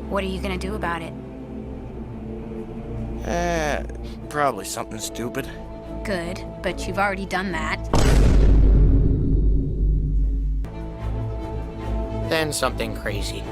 What are you gonna do about it? Probably something stupid. Good, but you've already done that. Then something crazy.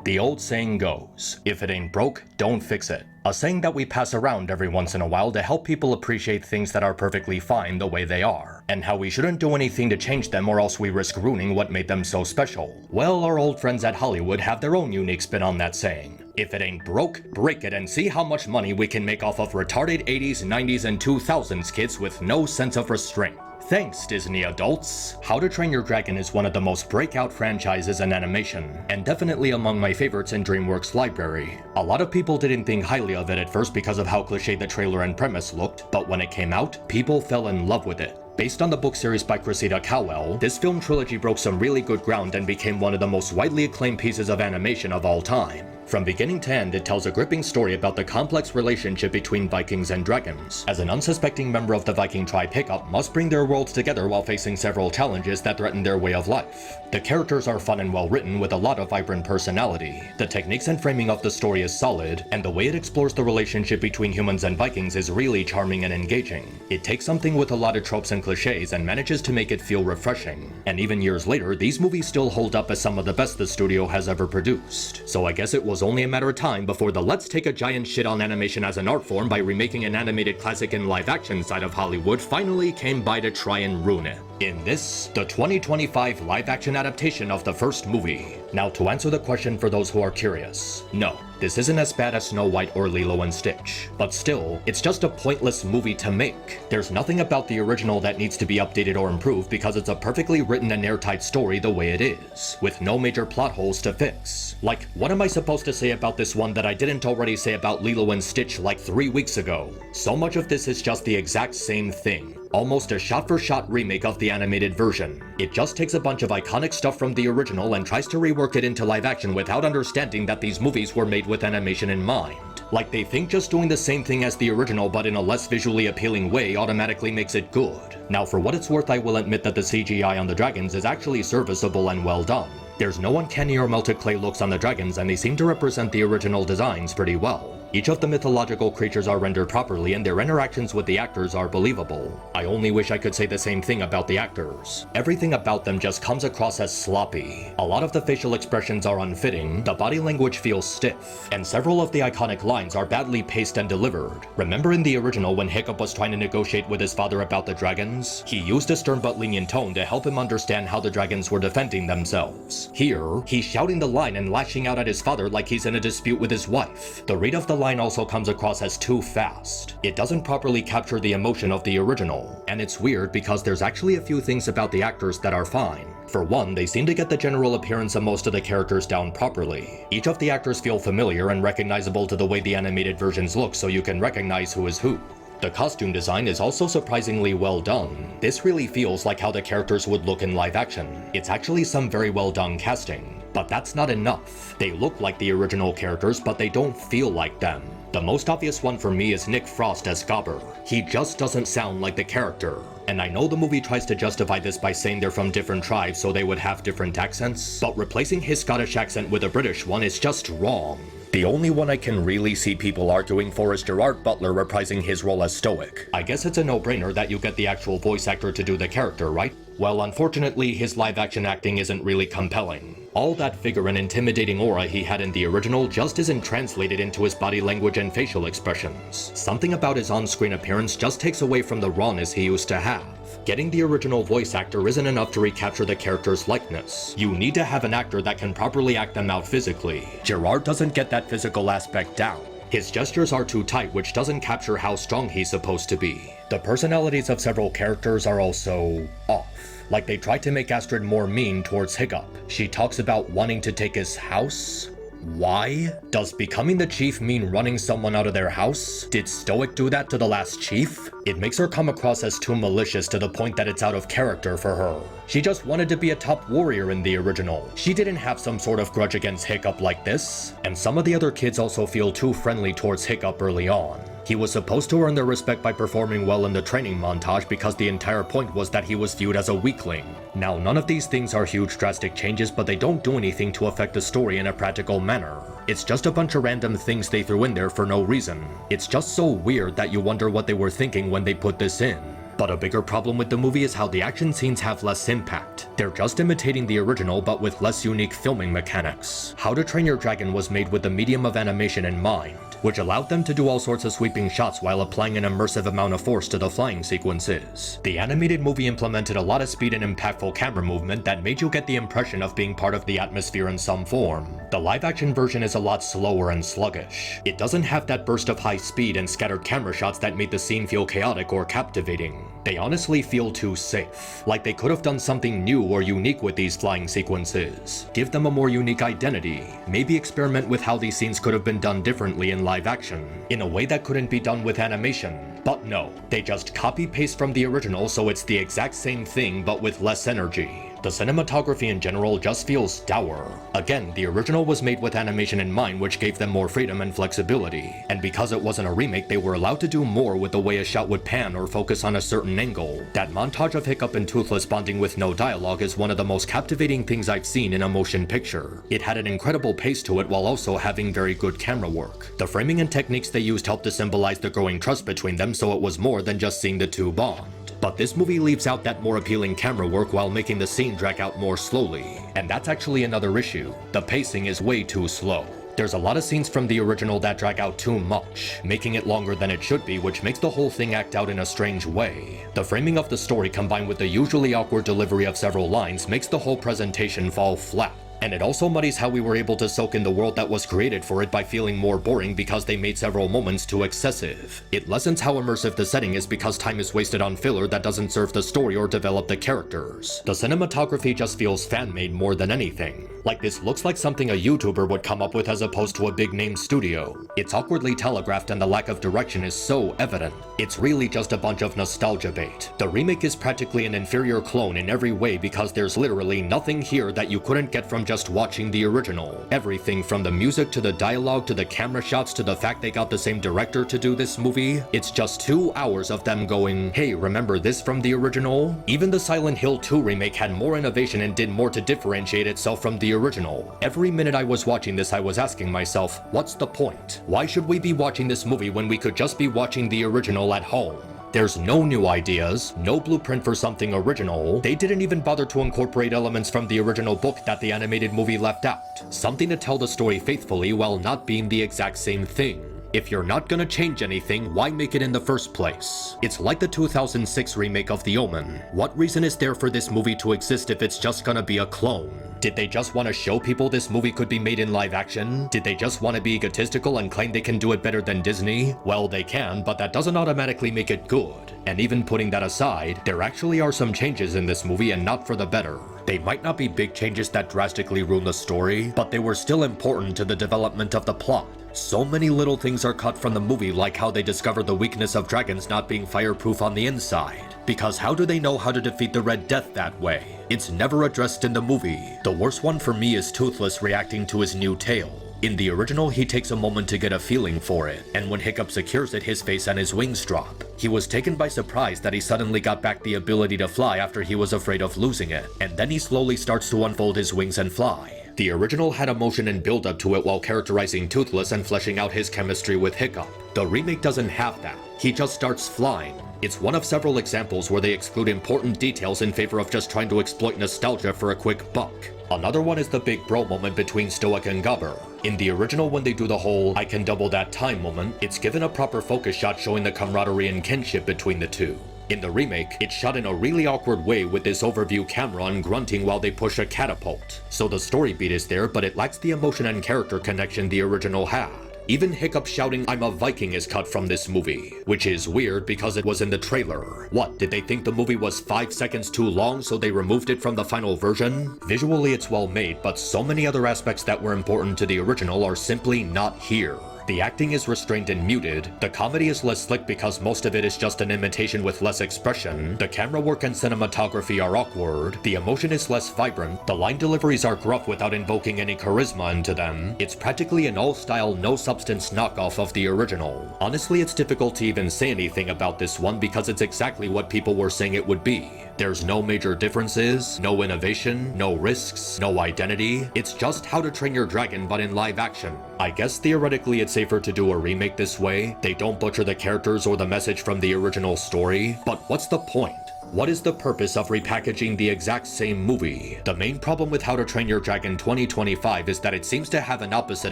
The old saying goes, if it ain't broke, don't fix it. A saying that we pass around every once in a while to help people appreciate things that are perfectly fine the way they are, and how we shouldn't do anything to change them or else we risk ruining what made them so special. Well, our old friends at Hollywood have their own unique spin on that saying. If it ain't broke, break it and see how much money we can make off of retarded 80s, 90s, and 2000s kids with no sense of restraint. Thanks, Disney adults! How to Train Your Dragon is one of the most breakout franchises in animation, and definitely among my favorites in Dreamworks' library. A lot of people didn't think highly of it at first because of how cliché the trailer and premise looked, but when it came out, people fell in love with it. Based on the book series by Cressida Cowell, this film trilogy broke some really good ground and became one of the most widely acclaimed pieces of animation of all time. From beginning to end, it tells a gripping story about the complex relationship between Vikings and dragons, as an unsuspecting member of the Viking tribe Hiccup must bring their worlds together while facing several challenges that threaten their way of life. The characters are fun and well written with a lot of vibrant personality. The techniques and framing of the story is solid, and the way it explores the relationship between humans and Vikings is really charming and engaging. It takes something with a lot of tropes and cliches and manages to make it feel refreshing. And even years later, these movies still hold up as some of the best the studio has ever produced. So I guess it was only a matter of time before the let's take a giant shit on animation as an art form by remaking an animated classic in live action side of Hollywood finally came by to try and ruin it. In this, the 2025 live action adaptation of the first movie. Now to answer the question for those who are curious, no, this isn't as bad as Snow White or Lilo and Stitch, but still, it's just a pointless movie to make. There's nothing about the original that needs to be updated or improved because it's a perfectly written and airtight story the way it is, with no major plot holes to fix. Like, what am I supposed to say about this one that I didn't already say about Lilo and Stitch like 3 weeks ago? So much of this is just the exact same thing. Almost a shot-for-shot remake of the animated version. It just takes a bunch of iconic stuff from the original and tries to rework it into live action without understanding that these movies were made with animation in mind. Like they think just doing the same thing as the original but in a less visually appealing way automatically makes it good. Now for what it's worth, I will admit that the CGI on the dragons is actually serviceable and well done. There's no uncanny or melted clay looks on the dragons and they seem to represent the original designs pretty well. Each of the mythological creatures are rendered properly and their interactions with the actors are believable. I only wish I could say the same thing about the actors. Everything about them just comes across as sloppy. A lot of the facial expressions are unfitting, the body language feels stiff, and several of the iconic lines are badly paced and delivered. Remember in the original when Hiccup was trying to negotiate with his father about the dragons? He used a stern but lenient tone to help him understand how the dragons were defending themselves. Here, he's shouting the line and lashing out at his father like he's in a dispute with his wife. The rate of the line also comes across as too fast. It doesn't properly capture the emotion of the original, and it's weird because there's actually a few things about the actors that are fine. For one, they seem to get the general appearance of most of the characters down properly. Each of the actors feel familiar and recognizable to the way the animated versions look, so you can recognize who is who. The costume design is also surprisingly well done. This really feels like how the characters would look in live action. It's actually some very well done casting. But that's not enough. They look like the original characters, but they don't feel like them. The most obvious one for me is Nick Frost as Gobber. He just doesn't sound like the character. And I know the movie tries to justify this by saying they're from different tribes so they would have different accents, but replacing his Scottish accent with a British one is just wrong. The only one I can really see people arguing for is Gerard Butler reprising his role as Stoic. I guess it's a no-brainer that you get the actual voice actor to do the character, right? Well, unfortunately, his live-action acting isn't really compelling. All that vigor and intimidating aura he had in the original just isn't translated into his body language and facial expressions. Something about his on-screen appearance just takes away from the rawness he used to have. Getting the original voice actor isn't enough to recapture the character's likeness. You need to have an actor that can properly act them out physically. Gerard doesn't get that physical aspect down. His gestures are too tight, which doesn't capture how strong he's supposed to be. The personalities of several characters are also off. Like they tried to make Astrid more mean towards Hiccup. She talks about wanting to take his house. Why? Does becoming the chief mean running someone out of their house? Did Stoic do that to the last chief? It makes her come across as too malicious to the point that it's out of character for her. She just wanted to be a top warrior in the original. She didn't have some sort of grudge against Hiccup like this. And some of the other kids also feel too friendly towards Hiccup early on. He was supposed to earn their respect by performing well in the training montage because the entire point was that he was viewed as a weakling. Now, none of these things are huge drastic changes, but they don't do anything to affect the story in a practical manner. It's just a bunch of random things they threw in there for no reason. It's just so weird that you wonder what they were thinking when they put this in. But a bigger problem with the movie is how the action scenes have less impact. They're just imitating the original but with less unique filming mechanics. How to Train Your Dragon was made with the medium of animation in mind, which allowed them to do all sorts of sweeping shots while applying an immersive amount of force to the flying sequences. The animated movie implemented a lot of speed and impactful camera movement that made you get the impression of being part of the atmosphere in some form. The live-action version is a lot slower and sluggish. It doesn't have that burst of high speed and scattered camera shots that made the scene feel chaotic or captivating. They honestly feel too safe, like they could have done something new or unique with these flying sequences. Give them a more unique identity, maybe experiment with how these scenes could have been done differently in live action, in a way that couldn't be done with animation. But no, they just copy-paste from the original so it's the exact same thing but with less energy. The cinematography in general just feels dour. Again, the original was made with animation in mind, which gave them more freedom and flexibility. And because it wasn't a remake, they were allowed to do more with the way a shot would pan or focus on a certain angle. That montage of Hiccup and Toothless bonding with no dialogue is one of the most captivating things I've seen in a motion picture. It had an incredible pace to it while also having very good camera work. The framing and techniques they used helped to symbolize the growing trust between them, so it was more than just seeing the two bond. But this movie leaves out that more appealing camera work while making the scene drag out more slowly. And that's actually another issue. The pacing is way too slow. There's a lot of scenes from the original that drag out too much, making it longer than it should be, which makes the whole thing act out in a strange way. The framing of the story combined with the usually awkward delivery of several lines makes the whole presentation fall flat. And it also muddies how we were able to soak in the world that was created for it by feeling more boring because they made several moments too excessive. It lessens how immersive the setting is because time is wasted on filler that doesn't serve the story or develop the characters. The cinematography just feels fan-made more than anything. Like this looks like something a YouTuber would come up with as opposed to a big-name studio. It's awkwardly telegraphed and the lack of direction is so evident. It's really just a bunch of nostalgia bait. The remake is practically an inferior clone in every way because there's literally nothing here that you couldn't get from just watching the original. Everything from the music to the dialogue to the camera shots to the fact they got the same director to do this movie. It's just 2 hours of them going, hey, remember this from the original? Even the Silent Hill 2 remake had more innovation and did more to differentiate itself from the original. Every minute I was watching this, I was asking myself, what's the point? Why should we be watching this movie when we could just be watching the original at home? There's no new ideas, no blueprint for something original. They didn't even bother to incorporate elements from the original book that the animated movie left out. Something to tell the story faithfully while not being the exact same thing. If you're not gonna change anything, why make it in the first place? It's like the 2006 remake of The Omen. What reason is there for this movie to exist if it's just gonna be a clone? Did they just want to show people this movie could be made in live action? Did they just want to be egotistical and claim they can do it better than Disney? Well, they can, but that doesn't automatically make it good. And even putting that aside, there actually are some changes in this movie and not for the better. They might not be big changes that drastically ruin the story, but they were still important to the development of the plot. So many little things are cut from the movie, like how they discover the weakness of dragons not being fireproof on the inside. Because how do they know how to defeat the Red Death that way? It's never addressed in the movie. The worst one for me is Toothless reacting to his new tail. In the original, he takes a moment to get a feeling for it, and when Hiccup secures it, his face and his wings drop. He was taken by surprise that he suddenly got back the ability to fly after he was afraid of losing it, and then he slowly starts to unfold his wings and fly. The original had emotion and build up to it while characterizing Toothless and fleshing out his chemistry with Hiccup. The remake doesn't have that. He just starts flying. It's one of several examples where they exclude important details in favor of just trying to exploit nostalgia for a quick buck. Another one is the big bro moment between Stoic and Gobber. In the original, when they do the whole "I can double that time" moment, it's given a proper focus shot showing the camaraderie and kinship between the two. In the remake, it's shot in a really awkward way with this overview camera and grunting while they push a catapult. So the story beat is there, but it lacks the emotion and character connection the original had. Even Hiccup shouting "I'm a Viking" is cut from this movie, which is weird because it was in the trailer. What, did they think the movie was 5 seconds too long so they removed it from the final version? Visually it's well made, but so many other aspects that were important to the original are simply not here. The acting is restrained and muted, the comedy is less slick because most of it is just an imitation with less expression, the camera work and cinematography are awkward, the emotion is less vibrant, the line deliveries are gruff without invoking any charisma into them. It's practically an all-style, no-substance knockoff of the original. Honestly, it's difficult to even say anything about this one because it's exactly what people were saying it would be. There's no major differences, no innovation, no risks, no identity. It's just How to Train Your Dragon but in live action. I guess theoretically it's safer to do a remake this way. They don't butcher the characters or the message from the original story. But what's the point? What is the purpose of repackaging the exact same movie? The main problem with How to Train Your Dragon 2025 is that it seems to have an opposite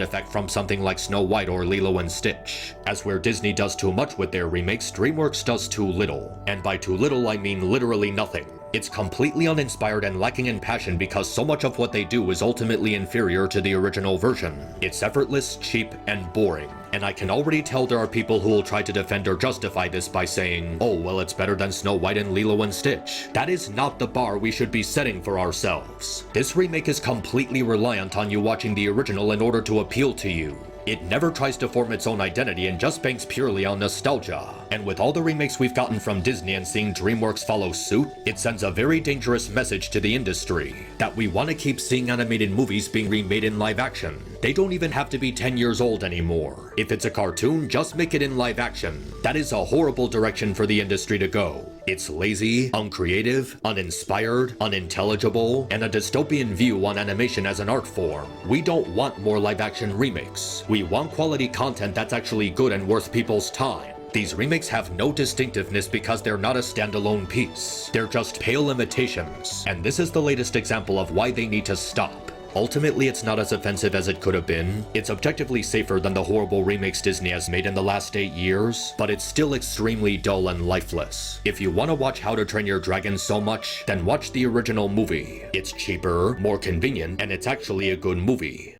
effect from something like Snow White or Lilo and Stitch. As where Disney does too much with their remakes, Dreamworks does too little. And by too little, I mean literally nothing. It's completely uninspired and lacking in passion because so much of what they do is ultimately inferior to the original version. It's effortless, cheap, and boring. And I can already tell there are people who will try to defend or justify this by saying, oh, well, it's better than Snow White and Lilo and Stitch. That is not the bar we should be setting for ourselves. This remake is completely reliant on you watching the original in order to appeal to you. It never tries to form its own identity and just banks purely on nostalgia. And with all the remakes we've gotten from Disney and seeing Dreamworks follow suit, it sends a very dangerous message to the industry that we want to keep seeing animated movies being remade in live action. They don't even have to be 10 years old anymore. If it's a cartoon, just make it in live action. That is a horrible direction for the industry to go. It's lazy, uncreative, uninspired, unintelligible, and a dystopian view on animation as an art form. We don't want more live action remakes. We want quality content that's actually good and worth people's time. These remakes have no distinctiveness because they're not a standalone piece. They're just pale imitations, and this is the latest example of why they need to stop. Ultimately, it's not as offensive as it could have been. It's objectively safer than the horrible remakes Disney has made in the last 8 years, but it's still extremely dull and lifeless. If you want to watch How to Train Your Dragon so much, then watch the original movie. It's cheaper, more convenient, and it's actually a good movie.